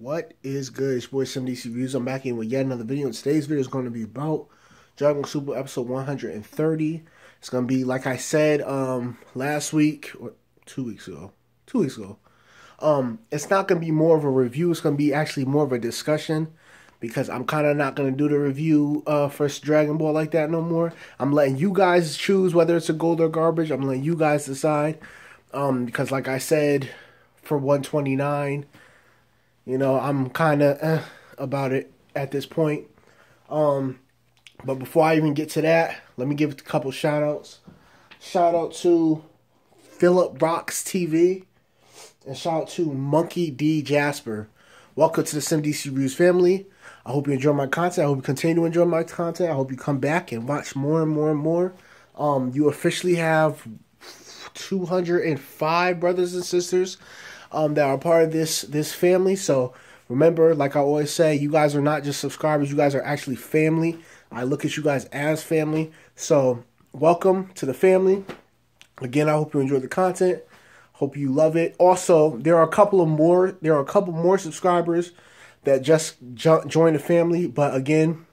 What is good? It's your boy SimDCsReviews. I'm back in with yet another video. Today's video is going to be about Dragon Ball Super episode 130. It's going to be, like I said last week, or 2 weeks ago. 2 weeks ago. It's not going to be more of a review. It's going to be actually more of a discussion, because I'm kind of not going to do the review for Dragon Ball like that no more. I'm letting you guys choose whether it's a gold or garbage. I'm letting you guys decide. Because like I said, for 129, you know, I'm kind of about it at this point. But before I even get to that, let me give a couple shout-outs. Shout out to Philip Rocks TV. And shout out to Monkey D. Jasper. Welcome to the SimDCsReviews family. I hope you enjoy my content. I hope you continue to enjoy my content. I hope you come back and watch more and more and more. You officially have 205 brothers and sisters that are part of this family. So remember, like I always say, you guys are not just subscribers. You guys are actually family. I look at you guys as family. So welcome to the family. Again, I hope you enjoy the content. Hope you love it. Also, there are a couple more subscribers that just joined the family. But again,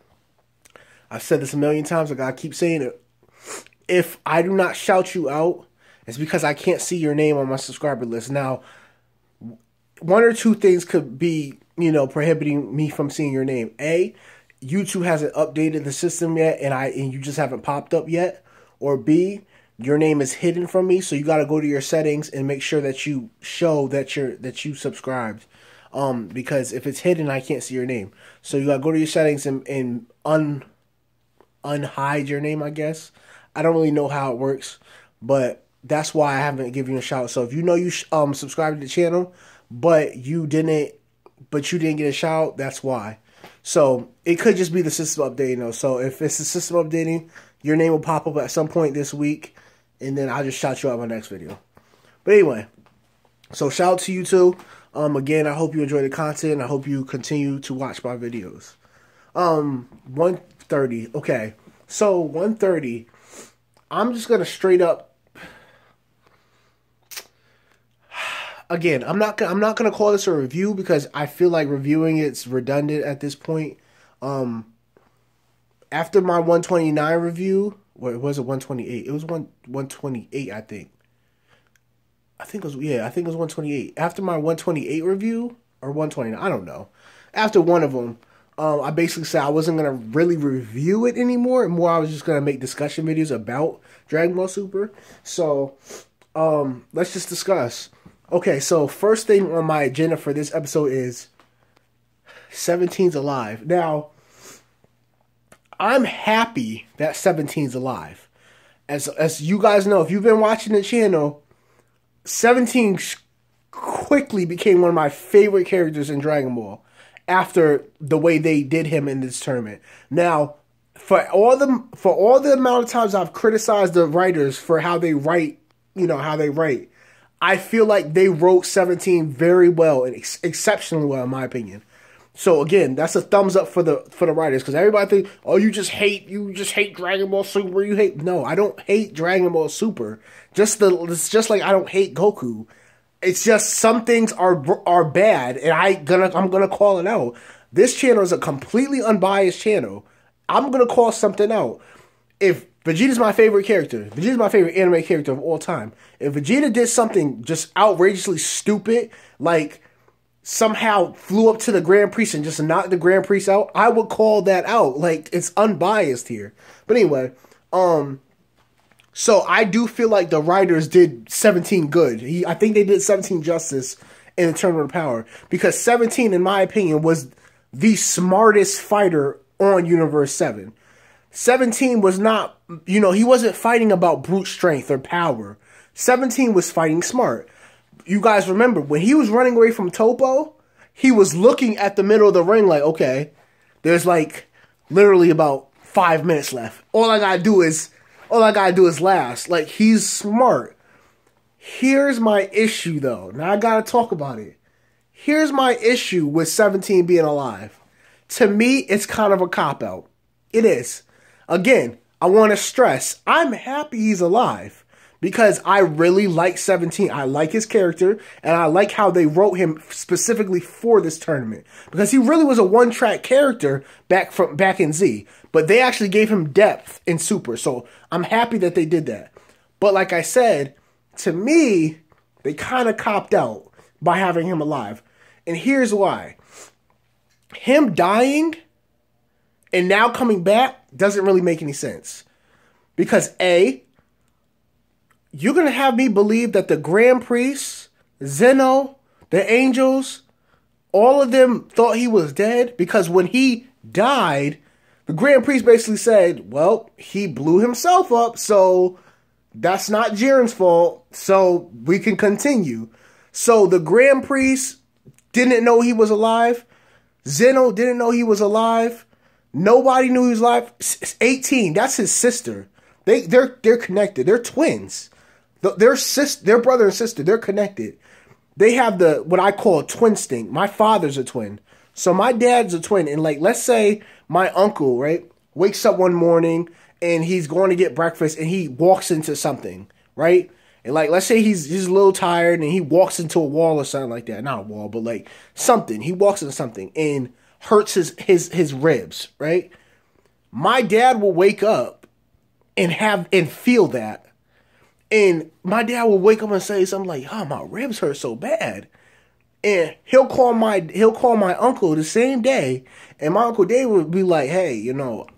I've said this a million times. I gotta keep saying it. If I do not shout you out, it's because I can't see your name on my subscriber list. Now, one or two things could be, you know, prohibiting me from seeing your name. A, YouTube hasn't updated the system yet, and you just haven't popped up yet. Or B, your name is hidden from me, so you got to go to your settings and make sure that you show that you subscribed. Because if it's hidden, I can't see your name. So you got to go to your settings and unhide your name, I guess. I don't really know how it works, but that's why I haven't given you a shout. So if you know you subscribed to the channel, but you didn't get a shout, that's why. So it could just be the system updating though. So if it's the system updating, your name will pop up at some point this week, and then I'll just shout you out in my next video. But anyway, so shout out to you too. Again, I hope you enjoy the content. I hope you continue to watch my videos. 130. Okay, so 130. I'm just gonna straight up. Again, I'm not gonna call this a review because I feel like reviewing it's redundant at this point. After my 129 review, or was it 128? It was 128, I think. I think it was 128. After my 128 review or 129, I don't know. After one of them, I basically said I wasn't gonna really review it anymore. More, I was just gonna make discussion videos about Dragon Ball Super. So, let's just discuss. Okay, so first thing on my agenda for this episode is 17's alive. Now, I'm happy that 17's alive. As you guys know, if you've been watching the channel, 17 quickly became one of my favorite characters in Dragon Ball after the way they did him in this tournament. Now, for all the amount of times I've criticized the writers for how they write, I feel like they wrote 17 very well and exceptionally well, in my opinion. So again, that's a thumbs up for the writers, because everybody thinks, oh, you just hate Dragon Ball Super. No, I don't hate Dragon Ball Super. It's just like I don't hate Goku. It's just some things are bad, and I'm gonna call it out. This channel is a completely unbiased channel. I'm gonna call something out. If Vegeta's my favorite character, Vegeta's my favorite anime character of all time. If Vegeta did something just outrageously stupid, like somehow flew up to the Grand Priest and just knocked the Grand Priest out, I would call that out. Like, it's unbiased here. But anyway, so I do feel like the writers did 17 good. I think they did 17 justice in the Tournament of Power, because 17, in my opinion, was the smartest fighter on Universe 7. 17 was not, he wasn't fighting about brute strength or power. 17 was fighting smart. You guys remember, when he was running away from Topo, he was looking at the middle of the ring like, okay, there's like literally about 5 minutes left. All I gotta do is last. Like, he's smart. Here's my issue though. Now I gotta talk about it. Here's my issue with 17 being alive. To me, it's kind of a cop-out. It is. Again, I want to stress, I'm happy he's alive, because I really like 17. I like his character, and I like how they wrote him specifically for this tournament, because he really was a one-track character back in Z, but they actually gave him depth in Super, so I'm happy that they did that. But like I said, to me, they kind of copped out by having him alive, and here's why. Him dying and now coming back doesn't really make any sense, because A, you're going to have me believe that the Grand Priest, Zeno, the Angels, all of them thought he was dead, because when he died, the Grand Priest basically said, well, he blew himself up, so that's not Jiren's fault, so we can continue. So the Grand Priest didn't know he was alive. Zeno didn't know he was alive. Nobody knew he was alive. 18, that's his sister. They're connected. They're twins. Their brother and sister, they're connected. They have what I call twin instinct. My father's a twin. So my dad's a twin. And like, let's say my uncle, right, wakes up one morning and he's going to get breakfast and he walks into something, right? And like, let's say he's a little tired and he walks into a wall or something like that. Not a wall, but like something. He walks into something and hurts his ribs, right? My dad will wake up and feel that. And my dad will wake up and say something like, "Oh, my ribs hurt so bad." And he'll call my uncle the same day, and my Uncle Dave would be like, "Hey,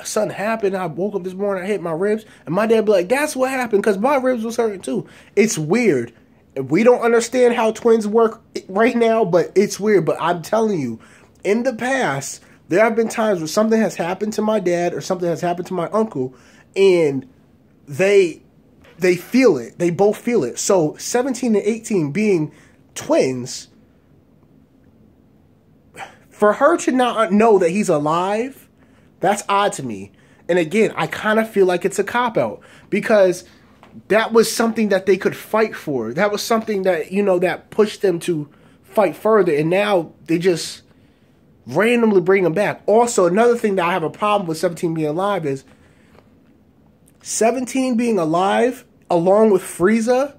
something happened. I woke up this morning, I hit my ribs." And my dad would be like, "That's what happened, because my ribs was hurting too." It's weird. We don't understand how twins work right now, but it's weird. But I'm telling you, in the past, there have been times where something has happened to my dad or something has happened to my uncle, and they feel it. They both feel it. So 17 and 18 being twins, for her to not know that he's alive, that's odd to me. And again, I kind of feel like it's a cop-out, because that was something that they could fight for. That was something that, that pushed them to fight further. And now they just randomly bring him back. Also, another thing that I have a problem with 17 being alive is 17 being alive along with Frieza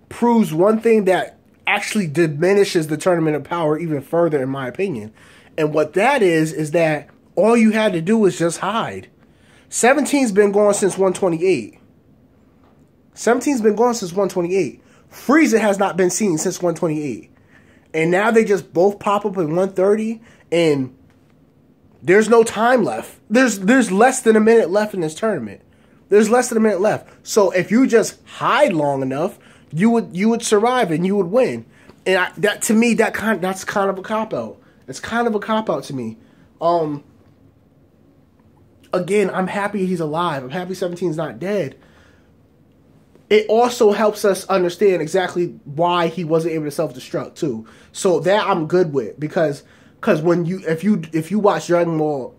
proves one thing that actually diminishes the Tournament of Power even further, in my opinion. And what that is that all you had to do was just hide. 17's been gone since 128. 17's been gone since 128. Frieza has not been seen since 128. And now they just both pop up in 130, and there's no time left. There's less than a minute left in this tournament. There's less than a minute left. So if you just hide long enough, you would survive and you would win. And that's kind of a cop-out. It's kind of a cop-out to me. Again, I'm happy he's alive. I'm happy 17's not dead. It also helps us understand exactly why he wasn't able to self-destruct too. So that I'm good with, because when if you watch Dragon Ball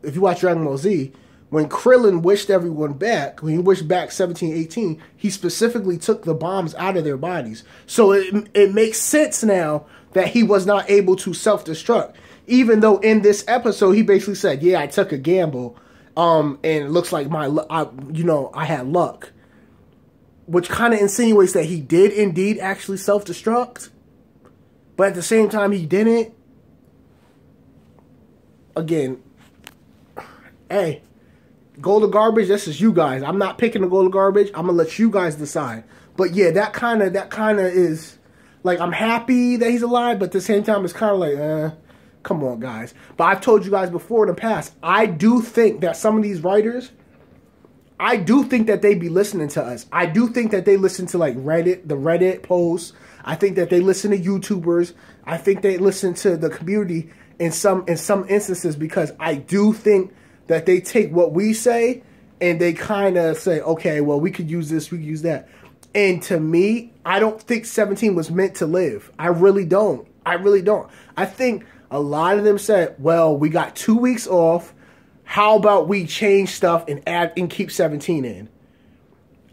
Z, when Krillin wished everyone back, when he wished back 17, 18, he specifically took the bombs out of their bodies. So it makes sense now that he was not able to self-destruct. Even though in this episode, he basically said, yeah, I took a gamble, and it looks like I had luck. Which kind of insinuates that he did indeed actually self-destruct. But at the same time, he didn't. Again, hey, go to garbage, this is you guys. I'm not picking to go to garbage. I'm going to let you guys decide. But yeah, that kind of is, like, I'm happy that he's alive, but at the same time, it's kind of like, come on, guys. But I've told you guys before in the past, I do think that some of these writers, I do think that they be listening to us. I do think that they listen to, like, the Reddit posts. I think that they listen to YouTubers. I think they listen to the community in some instances, because I do think that they take what we say and they kind of say, okay, well, we could use this, we could use that. And to me, I don't think 17 was meant to live. I really don't. I really don't. I think a lot of them said, well, we got 2 weeks off. How about we change stuff and add and keep 17 in?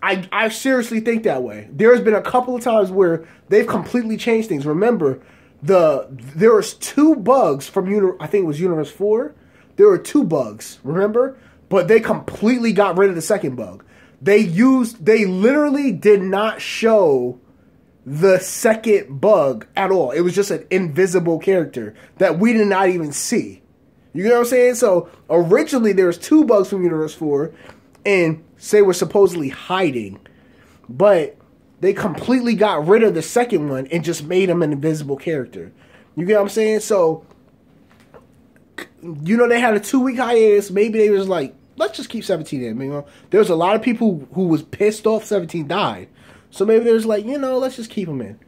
I seriously think that way. There's been a couple of times where they've completely changed things. Remember, there was 2 bugs from I think it was Universe 4. There were 2 bugs, remember? But they completely got rid of the second bug. They literally did not show the second bug at all. It was just an invisible character that we did not even see. You know what I'm saying? So originally there was 2 bugs from Universe 4, and they were supposedly hiding, but they completely got rid of the second one and just made him an invisible character. You get what I'm saying? So, you know, they had a 2-week hiatus. Maybe they was like, let's just keep 17 in. You know, there was a lot of people who was pissed off 17 died. So maybe they was like, you know, let's just keep him in.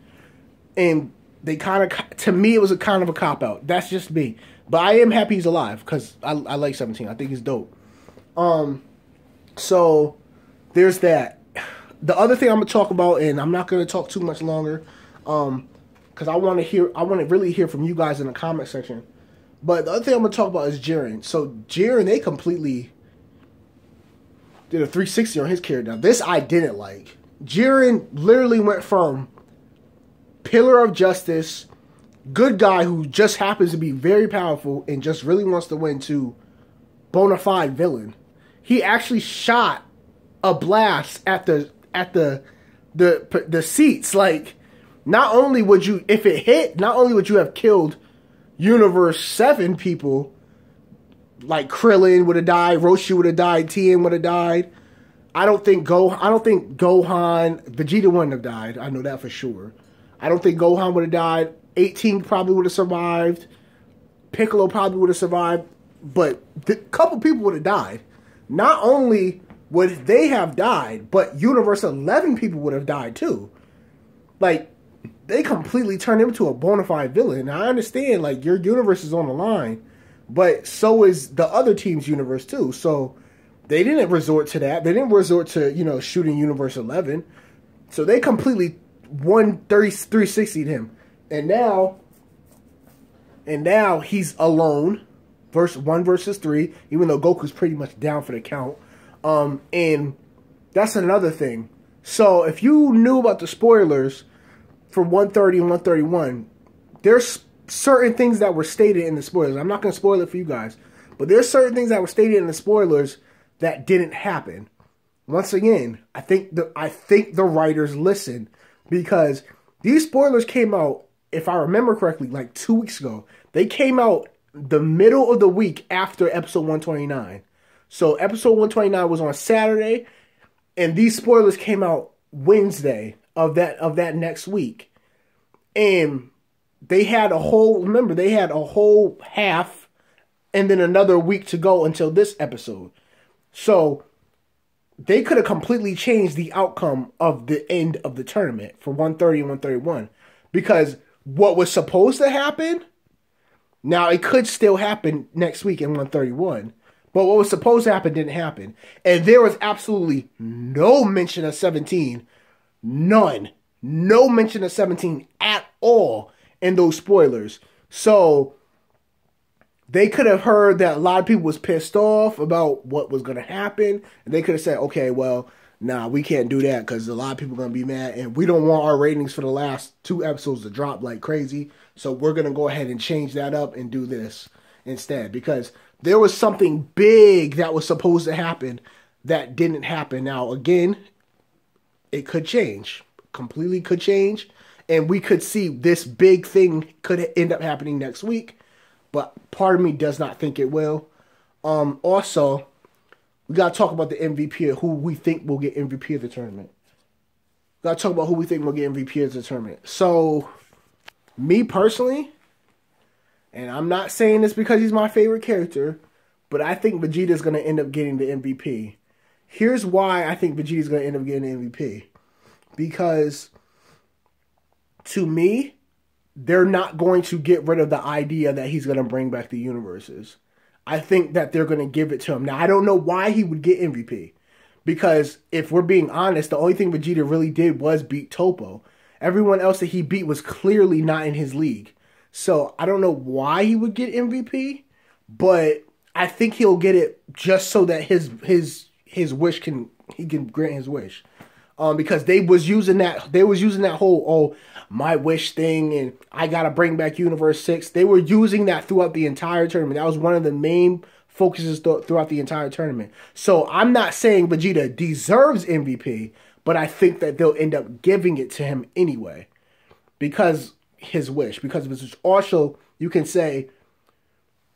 And they kind of, to me, it was a kind of a cop-out. That's just me. But I am happy he's alive because I like 17. I think he's dope. So there's that. The other thing I'm going to talk about, and I'm not going to talk too much longer, because I want to really hear from you guys in the comment section. But the other thing I'm going to talk about is Jiren. So Jiren, they completely did a 360 on his character. Now, this I didn't like. Jiren literally went from pillar of justice, good guy who just happens to be very powerful and just really wants to win, to Bonafide villain. He actually shot a blast at the seats. Like, not only would you, if it hit, not only would you have killed Universe 7 people, like Krillin would have died, Roshi would have died, Tien would have died. I don't think Gohan, Vegeta wouldn't have died. I know that for sure. I don't think Gohan would have died. 18 probably would have survived. Piccolo probably would have survived. But a couple people would have died. Not only would they have died, but Universe 11 people would have died too. Like, they completely turned him into a bona fide villain. Now, I understand, like, your universe is on the line, but so is the other team's universe too. So they didn't resort to that. They didn't resort to, you know, shooting Universe 11. So they completely 360'd him. And now he's alone. One versus 3, even though Goku's pretty much down for the count. And that's another thing. So if you knew about the spoilers for 130 and 131, there's certain things that were stated in the spoilers. I'm not going to spoil it for you guys, but there's certain things that were stated in the spoilers that didn't happen. Once again, I think the writers listened, because these spoilers came out, if I remember correctly, like 2 weeks ago. They came out the middle of the week after episode 129. So episode 129 was on Saturday, and these spoilers came out Wednesday of that next week. And they had a whole half and then another week to go until this episode. So they could have completely changed the outcome of the end of the tournament for 130 and 131. Because what was supposed to happen, now it could still happen next week in 131. But what was supposed to happen didn't happen. And there was absolutely no mention of 17. None. No mention of 17 at all in those spoilers. So they could have heard that a lot of people was pissed off about what was going to happen. And they could have said, okay, well, nah, we can't do that because a lot of people are going to be mad. And we don't want our ratings for the last 2 episodes to drop like crazy. So we're going to go ahead and change that up and do this instead. Because there was something big that was supposed to happen that didn't happen. Now, again, it could change. Completely could change. And we could see this big thing could end up happening next week. But part of me does not think it will. Also, we got to talk about the MVP, who we think will get MVP of the tournament. Got to talk about who we think will get MVP of the tournament. So, me personally, and I'm not saying this because he's my favorite character, but I think Vegeta's going to end up getting the MVP. Here's why I think Vegeta's going to end up getting the MVP. Because, to me, they're not going to get rid of the idea that he's going to bring back the universes. I think that they're going to give it to him. Now, I don't know why he would get MVP. Because, if we're being honest, the only thing Vegeta really did was beat Topo. Everyone else that he beat was clearly not in his league. So, I don't know why he would get MVP, but I think he'll get it just so that his wish he can grant his wish. Because they was using that whole my wish thing and I gotta bring back Universe 6. They were using that throughout the entire tournament. That was one of the main focuses throughout the entire tournament. So I'm not saying Vegeta deserves MVP, but I think that they'll end up giving it to him anyway because his wish, because of his wish. Also, you can say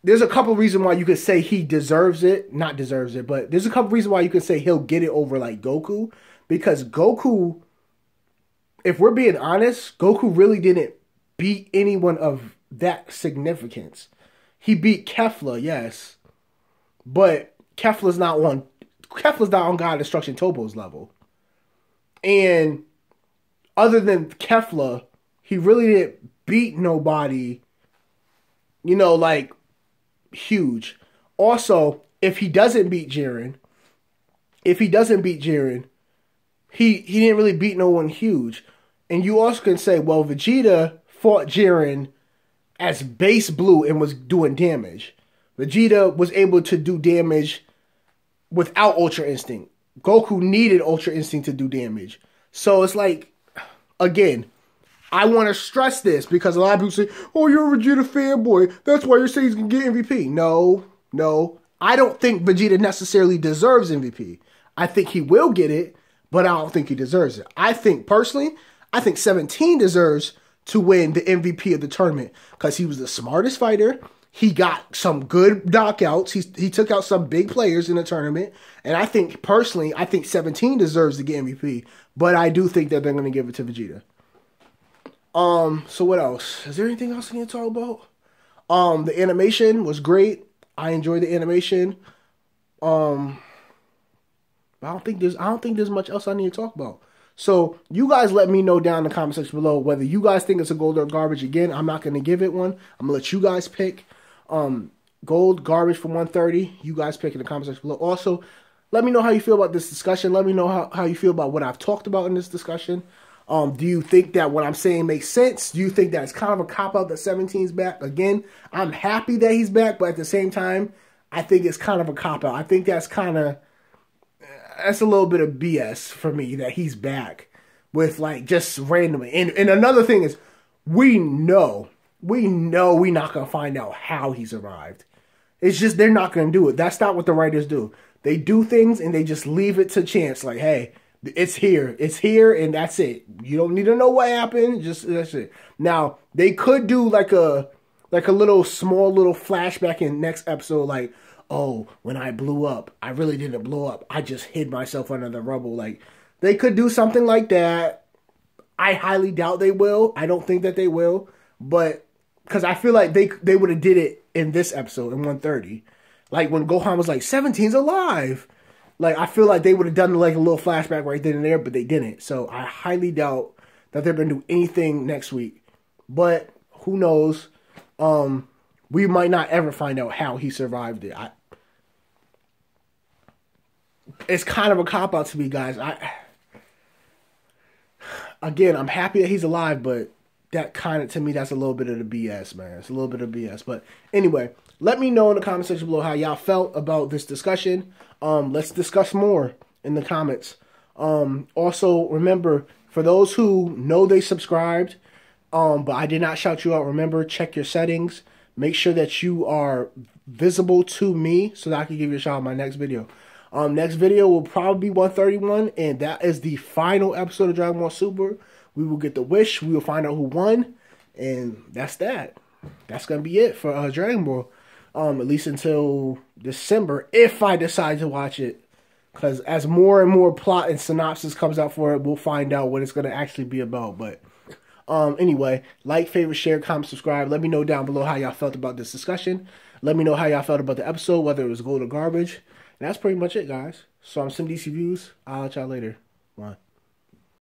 there's a couple reasons why you could say he deserves it, not deserves it, but there's a couple reasons why you could say he'll get it over like Goku, because Goku, if we're being honest, Goku really didn't beat anyone of that significance. He beat Kefla, yes, but Kefla's not on God Destruction Topo's level. And other than Kefla, he really didn't beat nobody, you know, like, huge. Also, if he doesn't beat Jiren, he didn't really beat no one huge. And you also can say, well, Vegeta fought Jiren as base blue and was doing damage. Vegeta was able to do damage without Ultra Instinct. Goku needed Ultra Instinct to do damage. So it's like, again, I want to stress this because a lot of people say, oh, you're a Vegeta fanboy. That's why you're saying he's going to get MVP. No. I don't think Vegeta necessarily deserves MVP. I think he will get it, but I don't think he deserves it. I think 17 deserves to win the MVP of the tournament because he was the smartest fighter. He got some good knockouts. He took out some big players in the tournament. And I think, personally, 17 deserves to get MVP. But I do think that they're going to give it to Vegeta. So what else? Is there anything else I need to talk about? The animation was great. I enjoyed the animation. I don't think there's much else I need to talk about. So you guys let me know down in the comment section below whether you guys think it's a gold or garbage. Again, I'm not going to give it one. I'm going to let you guys pick. Gold, garbage for 130. You guys pick in the comment section below. Also, let me know how you feel about this discussion. Let me know how you feel about what I've talked about in this discussion. Do you think that what I'm saying makes sense? Do you think that it's kind of a cop-out that 17's back? Again, I'm happy that he's back, but at the same time, I think it's kind of a cop-out. I think that's a little bit of BS for me that he's back with like just randomly. And another thing is, we know we're not going to find out how he survived. It's just they're not going to do it. That's not what the writers do. They do things and they just leave it to chance. Like, hey, it's here, and that's it. You don't need to know what happened. Just that's it. Now they could do like a small little flashback in next episode, like, oh, when I blew up, I really didn't blow up. I just hid myself under the rubble. Like, they could do something like that. I highly doubt they will. I don't think that they will, but because I feel like they would have did it in this episode in 130, like when Gohan was like 17's alive. Like, I feel like they would have done like a little flashback right then and there, but they didn't. So I highly doubt that they're going to do anything next week. But who knows? We might not ever find out how he survived it. It's kind of a cop-out to me, guys. Again, I'm happy that he's alive, but that kind of, to me, that's a little bit of the BS, man. It's a little bit of BS. But anyway, let me know in the comment section below how y'all felt about this discussion. Let's discuss more in the comments. Also, remember, for those who know they subscribed, but I did not shout you out, remember, check your settings. Make sure that you are visible to me so that I can give you a shout out in my next video. Next video will probably be 131, and that is the final episode of Dragon Ball Super. We will get the wish. We will find out who won, and that's that. That's going to be it for Dragon Ball. At least until December, if I decide to watch it. Because as more and more plot and synopsis comes out for it, we'll find out what it's going to actually be about. But anyway, like, favorite, share, comment, subscribe. Let me know down below how y'all felt about this discussion. Let me know how y'all felt about the episode, whether it was gold or garbage. And that's pretty much it, guys. So I'm SimDCsReviews. I'll let y'all later. Bye.